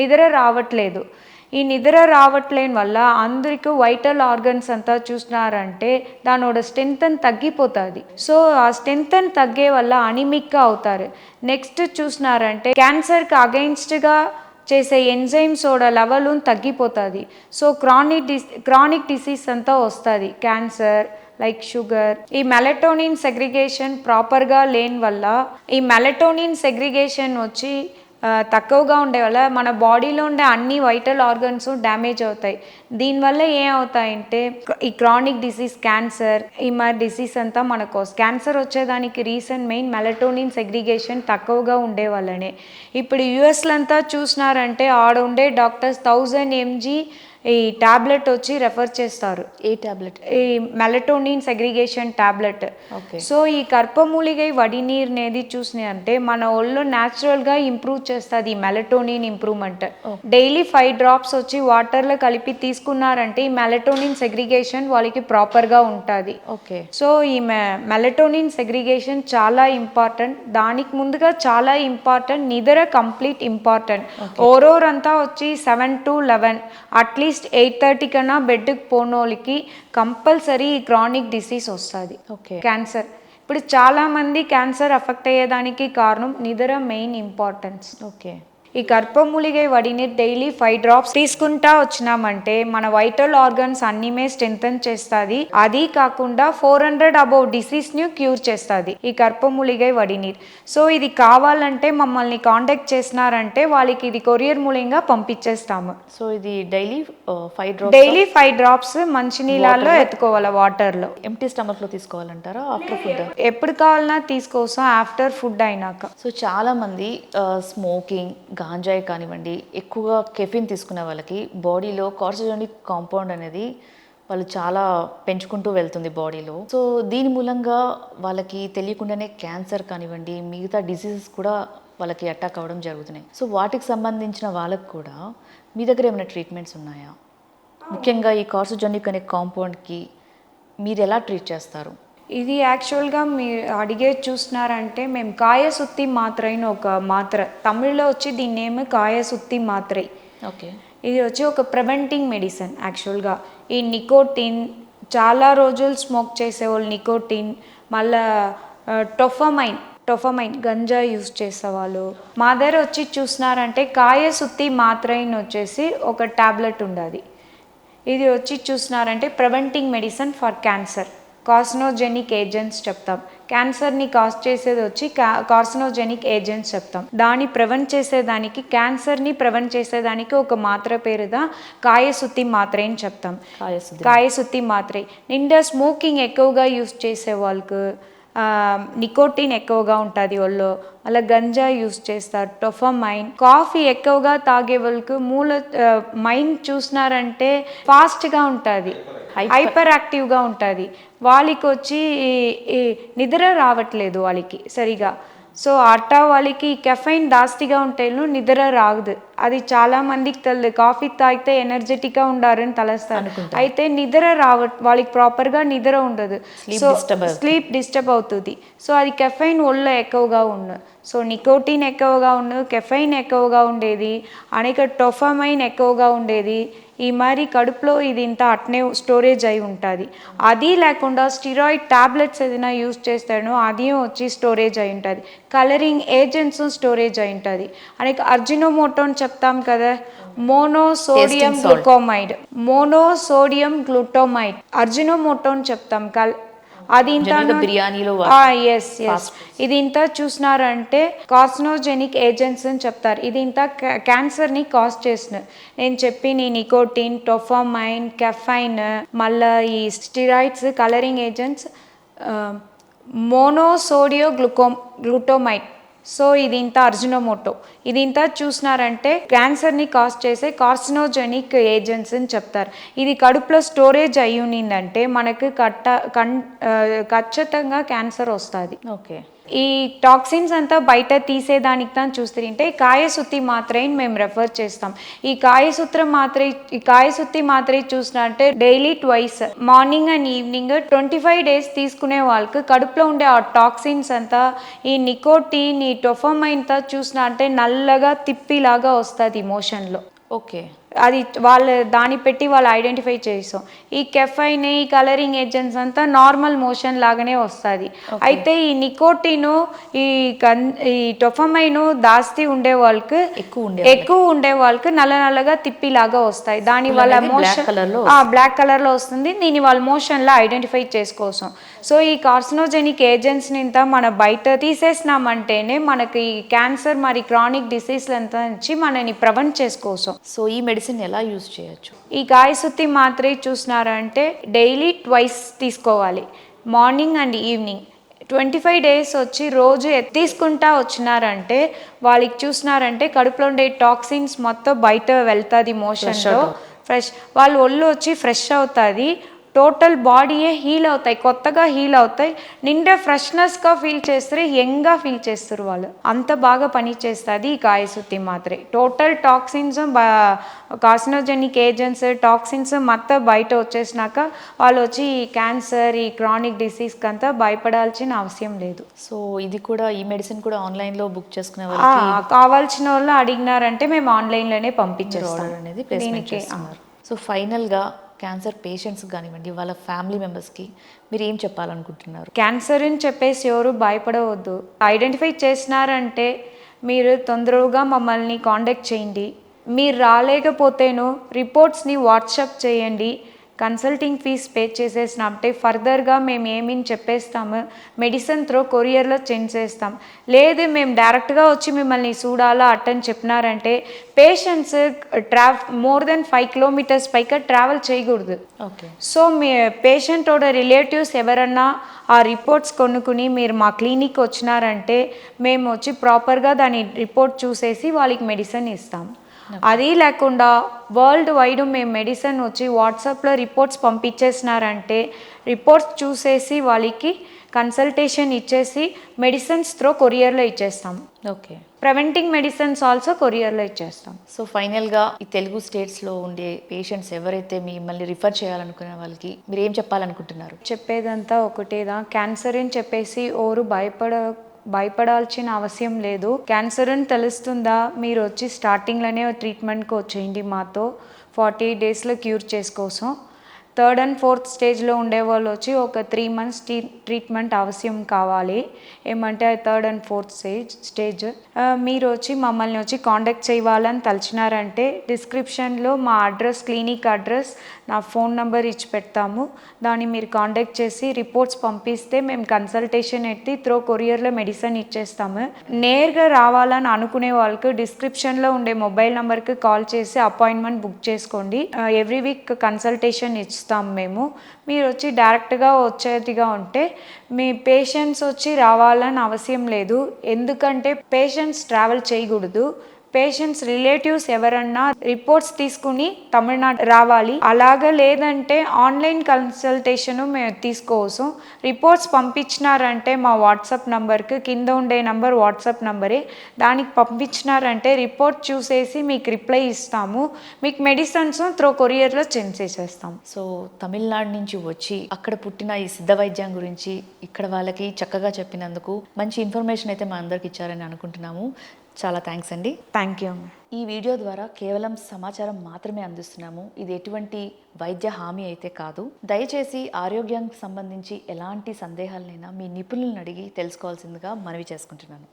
నిద్ర రావట్లేదు. ఈ నిద్ర రావట్లేని వల్ల అందరికి వైటల్ ఆర్గన్స్ అంతా చూసినారంటే దానోட స్ట్రెంత్ తగ్గిపోతుంది. సో ఆ స్ట్రెంత్ తగ్గే వల్ల అనిమిక్గా అవుతారు. నెక్స్ట్ చూసినారంటే క్యాన్సర్కి అగెయిన్స్ట్గా చేసే ఎంజైమ్సోడ లెవెల్ తగ్గిపోతుంది. సో క్రానిక్ డిసీజ్ అంతా వస్తుంది. Cancer like sugar. ఈ మెలటోనిన్ సెగ్రిగేషన్ ప్రాపర్గా లేని వల్ల ఈ మెలటోనిన్ సెగ్రిగేషన్ వచ్చి తక్కువగా ఉండే వల్ల మన బాడీలో ఉండే అన్ని వైటల్ ఆర్గన్స్ డ్యామేజ్ అవుతాయి. దీనివల్ల ఏమవుతాయంటే ఈ క్రానిక్ డిసీజ్, క్యాన్సర్, ఈ మరి డిసీజ్ అంతా మనకు క్యాన్సర్ వచ్చేదానికి రీజన్ మెయిన్ మెలటోనిన్ సెగ్రిగేషన్ తక్కువగా ఉండే వల్లనే. ఇప్పుడు యుఎస్లో అంతా చూసినారంటే ఆడ ఉండే డాక్టర్స్ 1000 mg ఈ టాబ్లెట్ వచ్చి రెఫర్ చేస్తారు. ఏ టాబ్లెట్? ఈ మెలటోనిన్ సెగ్రిగేషన్ టాబ్లెట్. సో ఈ కర్పమూలిగై వడినీరు అనేది చూసినాయంటే మన ఒళ్ళు న్యాచురల్గా ఇంప్రూవ్ చేస్తుంది ఈ మెలటోనిన్ ఇంప్రూవ్మెంట్. డైలీ 5 drops వచ్చి వాటర్లో కలిపి తీసుకున్నారంటే ఈ మెలటోనిన్ సెగ్రిగేషన్ వాళ్ళకి ప్రాపర్గా ఉంటుంది. సో ఈ మెలటోనిన్ సెగ్రిగేషన్ చాలా ఇంపార్టెంట్. దానికి ముందుగా చాలా ఇంపార్టెంట్ నిద్ర కంప్లీట్ ఇంపార్టెంట్. ఓరోరంతా వచ్చి 7 to 11 అట్లీస్ట్ 8:30 కన్నా బెడ్కి పోనోళ్ళకి కంపల్సరీ ఈ క్రానిక్ డిసీజ్ వస్తుంది. క్యాన్సర్. ఇప్పుడు చాలామంది క్యాన్సర్ అఫెక్ట్ అయ్యేదానికి కారణం నిద్ర మెయిన్ ఇంపార్టెన్స్. ఈ కర్పమూలిగై వడినీరు డైలీ 5 drops తీసుకుంటా వచ్చినామంటే మన వైటల్ ఆర్గన్స్ అన్నీమే స్ట్రెంథన్ చేస్తుంది. అది కాకుండా 400 above డిసీజ్ని క్యూర్ చేస్తుంది ఈ కర్పమూలిగై వడినీరు. సో ఇది కావాలంటే మమ్మల్ని కాంటాక్ట్ చేసినారంటే వాళ్ళకి ఇది కొరియర్ మూలంగా పంపించేస్తాము. సో ఇది డైలీ 5 drops మంచినీళ్ళలో ఎత్తుకోవాలి, వాటర్లో. ఎంప్టీ స్టమక్లో తీసుకోవాలంటారా? ఆఫ్టర్ ఫుడ్ ఎప్పుడు కావాలన్నా తీసుకోసం, ఆఫ్టర్ ఫుడ్ అయినాక. సో చాలామంది స్మోకింగ్, గాంజాయి కానివ్వండి, ఎక్కువగా కెఫిన్ తీసుకునే వాళ్ళకి బాడీలో కార్సిజోనిక్ కాంపౌండ్ అనేది వాళ్ళు చాలా పెంచుకుంటూ వెళ్తుంది బాడీలో. సో దీని మూలంగా వాళ్ళకి తెలియకుండానే క్యాన్సర్ కానివ్వండి, మిగతా డిసీజెస్ కూడా వాళ్ళకి అటాక్ అవ్వడం జరుగుతున్నాయి. సో వాటికి సంబంధించిన వాళ్ళకు కూడా మీ దగ్గర ఏమైనా ట్రీట్మెంట్స్ ఉన్నాయా? ముఖ్యంగా ఈ కార్సిజోనిక్ అనే కాంపౌండ్కి మీరు ఎలా ట్రీట్ చేస్తారు? ఇది యాక్చువల్గా మీరు అడిగే చూస్తున్నారంటే మేము కాయసుత్తి మాత్ర అని ఒక మాత్ర, తమిళ్లో వచ్చి దీని నేమ్ కాయసుత్తి మాత్ర. ఇది వచ్చి ఒక ప్రివెంటింగ్ మెడిసిన్. యాక్చువల్గా ఈ నికోటిన్ చాలా రోజులు స్మోక్ చేసేవాళ్ళు నికోటిన్, మళ్ళా టొఫమైన్ గంజా యూజ్ చేసేవాళ్ళు. మా దగ్గర వచ్చి చూస్తున్నారంటే కాయసుత్తి మాత్ర అని వచ్చేసి ఒక టాబ్లెట్ ఉండదు. ఇది వచ్చి చూస్తున్నారంటే preventing medicine for cancer. Carcinogenic agents చెప్తాం. క్యాన్సర్ని కాజ్ చేసేది వచ్చి కార్సినోజెనిక్ ఏజెంట్స్ చెప్తాం. దాన్ని ప్రివెంట్ చేసేదానికి, క్యాన్సర్ని ప్రివెంట్ చేసేదానికి ఒక మాత్ర పేరుదా కాయసుత్తి మాత్ర అని చెప్తాం. కాయసుత్తి మాత్ర. నిండా స్మోకింగ్ ఎక్కువగా యూజ్ చేసే వాళ్ళకు నికోటిన్ ఎక్కువగా ఉంటుంది ఒళ్ళో, అలా గంజా యూజ్ చేస్తారు, టొఫమైన్. కాఫీ ఎక్కువగా తాగే వాళ్ళకు మైండ్ చూసినారంటే ఫాస్ట్గా ఉంటుంది, హైపర్ యాక్టివ్గా ఉంటుంది. వాళ్ళకి వచ్చి నిద్ర రావట్లేదు వాళ్ళకి సరిగా. సో అట్టా వాళ్ళకి కెఫైన్ జాస్తిగా ఉంటే నిద్ర రాదు. అది చాలా మందికి తెలియదు. కాఫీ తాగితే ఎనర్జెటిక్గా ఉండారని తలస్తారు, అయితే నిద్ర వాళ్ళకి ప్రాపర్గా నిద్ర ఉండదు. సో స్లీప్ డిస్టర్బ్ అవుతుంది. సో అది కెఫైన్ ఒళ్ళో ఎక్కువగా ఉండదు. సో నికోటిన్ ఎక్కువగా ఉండదు, కెఫైన్ ఎక్కువగా ఉండేది, అనేక టొఫమైన్ ఎక్కువగా ఉండేది. ఈ మరి కడుపులో ఇది ఇంత అట్నే స్టోరేజ్ అయి ఉంటుంది. అది లేకుండా స్టిరాయిడ్ టాబ్లెట్స్ ఏదైనా యూజ్ చేస్తానో అది వచ్చి స్టోరేజ్ అయి ఉంటుంది. కలరింగ్ ఏజెంట్స్ స్టోరేజ్ అయి ఉంటుంది. అనేక అర్జినోమోటోన్ చెప్తాం కదా, మోనోసోడియం గ్లూటోమైడ్ అర్జినోమోటోన్ చెప్తాం. అది ఇంత బిర్యానీలో ఇది ఇంత చూసినారంటే కార్సినోజెనిక్ ఏజెంట్స్ అని చెప్తారు. ఇది ఇంత క్యాన్సర్ని కాజ్ చేసిన నేను చెప్పి నికోటిన్, టొఫమైన్, కెఫైన్, మళ్ళీ ఈ స్టిరాయిడ్స్, కలరింగ్ ఏజెంట్స్, మోనోసోడియో గ్లూటోమైడ్. సో ఇది ఇంత అర్జినోమోటో. ఇది ఇంత చూసినారంటే క్యాన్సర్ని కాజ్ చేసే కార్సినోజెనిక్ ఏజెంట్స్ అని చెప్తారు. ఇది కడుపులో స్టోరేజ్ అయ్యి ఉన్నిందంటే మనకు ఖచ్చితంగా క్యాన్సర్ వస్తుంది. ఈ టాక్సిన్స్ అంతా బయట తీసేదానికి తాను చూస్తుంటే కాయసుత్తి మాత్రని మేము రెఫర్ చేస్తాం. ఈ కాయసుత్తి మాత్ర చూసినట్టే daily twice morning and evening 25 days తీసుకునే వాళ్ళకి కడుపులో ఉండే ఆ టాక్సిన్స్ అంతా ఈ నికోటిన్ ఈ టొఫమైన్ తో చూసినట్టే నల్లగా తిప్పిలాగా వస్తుంది మోషన్లో. ఓకే, అది దాన్ని పెట్టి వాళ్ళు ఐడెంటిఫై చేసాం. ఈ కెఫైన్ ఈ కలరింగ్ ఏజెంట్స్ అంతా నార్మల్ మోషన్ లాగానే వస్తుంది. అయితే ఈ నికోటిన్ ఈ టొఫమైన్ దాస్తి ఉండే వాళ్ళకి ఎక్కువ ఉండే వాళ్ళకి నల్లగా తిప్పిలాగా వస్తాయి. దాని వల్ల మోషన్ బ్లాక్ కలర్ లో వస్తుంది. దీని వాళ్ళ మోషన్ లో ఐడెంటిఫై చేసుకోసం. సో ఈ కార్సినోజెనిక్ ఏజెంట్స్ నింత మన బయట తీసేసినామంటేనే మనకి క్యాన్సర్ మరి క్రానిక్ డిసీజ్లంతా నుంచి మనని ప్రివెంట్ చేసుకోసం. సో ఈ మెడిసిన్ ఎలా యూజ్ చేయొచ్చు? ఈ కాయసుత్తి మాత్ర చూసినారంటే డైలీ ట్వైస్ తీసుకోవాలి, మార్నింగ్ అండ్ ఈవినింగ్. 25 days వచ్చి రోజు తీసుకుంటా వచ్చినారంటే వాళ్ళకి చూసినారంటే కడుపులో ఉండే టాక్సిన్స్ మొత్తం బయట వెళ్తుంది మోషన్లో. ఫ్రెష్ వాళ్ళ ఒళ్ళు వచ్చి ఫ్రెష్ అవుతుంది. టోటల్ బాడీయే హీల్ అవుతాయి, కొత్తగా హీల్ అవుతాయి. నిండా ఫ్రెష్నెస్గా ఫీల్ చేస్తారు, యంగ్గా ఫీల్ చేస్తారు. వాళ్ళు అంత బాగా పని చేస్తుంది ఈ కాయసుత్తి మాత్ర. Total toxins carcinogenic agents toxins మొత్తం బయట వచ్చేసినాక వాళ్ళు వచ్చి ఈ క్యాన్సర్ ఈ క్రానిక్ డిసీజ్కి అంతా భయపడాల్సిన అవసరం లేదు. సో ఇది కూడా ఈ మెడిసిన్ కూడా ఆన్లైన్లో బుక్ చేసుకునే కావాల్సిన వాళ్ళు అడిగినారంటే మేము ఆన్లైన్లోనే పంపించేస్తాం అనేది దీనికి. సో ఫైనల్గా క్యాన్సర్ పేషెంట్స్ కానివ్వండి వాళ్ళ ఫ్యామిలీ మెంబర్స్కి మీరు ఏం చెప్పాలనుకుంటున్నారు? క్యాన్సర్ అని చెప్పేసి ఎవరు భయపడవద్దు. ఐడెంటిఫై చేసినారంటే మీరు తొందరగా మమ్మల్ని కాంటాక్ట్ చేయండి. మీరు రాలేకపోతేనో రిపోర్ట్స్ని వాట్సాప్ చేయండి. కన్సల్టింగ్ ఫీజ్ పే చేసేసినట్టే ఫర్దర్గా మేము ఏమేమి చెప్పేస్తాము మెడిసిన్ త్రో కొరియర్లో సెండ్ చేస్తాం. లేదు మేము డైరెక్ట్గా వచ్చి మిమ్మల్ని చూడాలా అట్టని చెప్పినారంటే పేషెంట్స్ మోర్ దెన్ 5 kilometers పైగా ట్రావెల్ చేయకూడదు. ఓకే. సో మీ పేషెంట్ రిలేటివ్స్ ఎవరన్నా ఆ రిపోర్ట్స్ కొనుక్కుని మీరు మా క్లినిక్ వచ్చినారంటే మేము వచ్చి ప్రాపర్గా దాని రిపోర్ట్ చూసేసి వాళ్ళకి మెడిసిన్ ఇస్తాం. అది లేకుండా వరల్డ్ వైడ్ మేము మెడిసిన్ వచ్చి వాట్సాప్లో రిపోర్ట్స్ పంపించేసినారంటే రిపోర్ట్స్ చూసేసి వాళ్ళకి కన్సల్టేషన్ ఇచ్చేసి మెడిసిన్స్ త్రో కొరియర్లో ఇచ్చేస్తాం. ఓకే. ప్రివెంటింగ్ మెడిసిన్స్ ఆల్సో కొరియర్లో ఇచ్చేస్తాం. సో ఫైనల్గా ఈ తెలుగు స్టేట్స్లో ఉండే పేషెంట్స్ ఎవరైతే మిమ్మల్ని రిఫర్ చేయాలనుకునే వాళ్ళకి మీరు ఏం చెప్పాలనుకుంటున్నారు? చెప్పేదంతా ఒకటేదా, క్యాన్సర్ అని చెప్పేసి ఎవరు భయపడాల్సిన అవసరం లేదు. క్యాన్సర్ అని తెలుస్తుందా మీరు వచ్చి స్టార్టింగ్లోనే ట్రీట్మెంట్కి వచ్చేయండి మాతో. 48 daysలో క్యూర్ చేసుకోసం. 3rd and 4th స్టేజ్లో ఉండేవాళ్ళు వచ్చి ఒక 3 months ట్రీట్మెంట్ అవసరం కావాలి. ఏమంటే 3rd and 4th స్టేజ్ మీరు వచ్చి మమ్మల్ని వచ్చి కాంటాక్ట్ చేయాలని తలిచినారంటే డిస్క్రిప్షన్లో మా అడ్రస్ క్లినిక్ అడ్రస్ నా ఫోన్ నెంబర్ ఇచ్చి పెడతాము. దాన్ని మీరు కాంటాక్ట్ చేసి రిపోర్ట్స్ పంపిస్తే మేము కన్సల్టేషన్ ఎత్తి త్రో కొరియర్లో మెడిసిన్ ఇచ్చేస్తాము. నేరుగా రావాలని అనుకునే వాళ్ళకి డిస్క్రిప్షన్లో ఉండే మొబైల్ నెంబర్కి కాల్ చేసి అపాయింట్మెంట్ బుక్ చేసుకోండి. ఎవ్రీ వీక్ కన్సల్టేషన్ ఇస్తాం మేము. మీరు వచ్చి డైరెక్ట్గా వచ్చేదిగా ఉంటే మీ పేషెంట్స్ వచ్చి రావాలని అవసరం లేదు. ఎందుకంటే పేషెంట్స్ ట్రావెల్ చేయకూడదు. పేషెంట్స్ రిలేటివ్స్ ఎవరన్నా రిపోర్ట్స్ తీసుకుని తమిళనాడు రావాలి. అలాగా లేదంటే ఆన్లైన్ కన్సల్టేషన్ మేము తీసుకోవచ్చు. రిపోర్ట్స్ పంపించినారంటే మా వాట్సాప్ నంబర్కి కింద ఉండే నంబర్ వాట్సాప్ నంబరే, దానికి పంపించినారంటే రిపోర్ట్ చూసేసి మీకు రిప్లై ఇస్తాము. మీకు మెడిసిన్స్ త్రో కొరియర్లో సెండ్ చేసేస్తాం. సో తమిళనాడు నుంచి వచ్చి అక్కడ పుట్టిన ఈ సిద్ధ వైద్యం గురించి ఇక్కడ వాళ్ళకి చక్కగా చెప్పినందుకు మంచి ఇన్ఫర్మేషన్ అయితే మా అందరికి ఇచ్చారని అనుకుంటున్నాము. చాలా థ్యాంక్స్ అండి. Thank you. ఈ వీడియో ద్వారా కేవలం సమాచారం మాత్రమే అందిస్తున్నాము. ఇది ఎటువంటి వైద్య హామీ అయితే కాదు. దయచేసి ఆరోగ్యానికి సంబంధించి ఎలాంటి సందేహాలనైనా మీ నిపుణులను అడిగి తెలుసుకోవాల్సిందిగా మనవి చేసుకుంటున్నాను.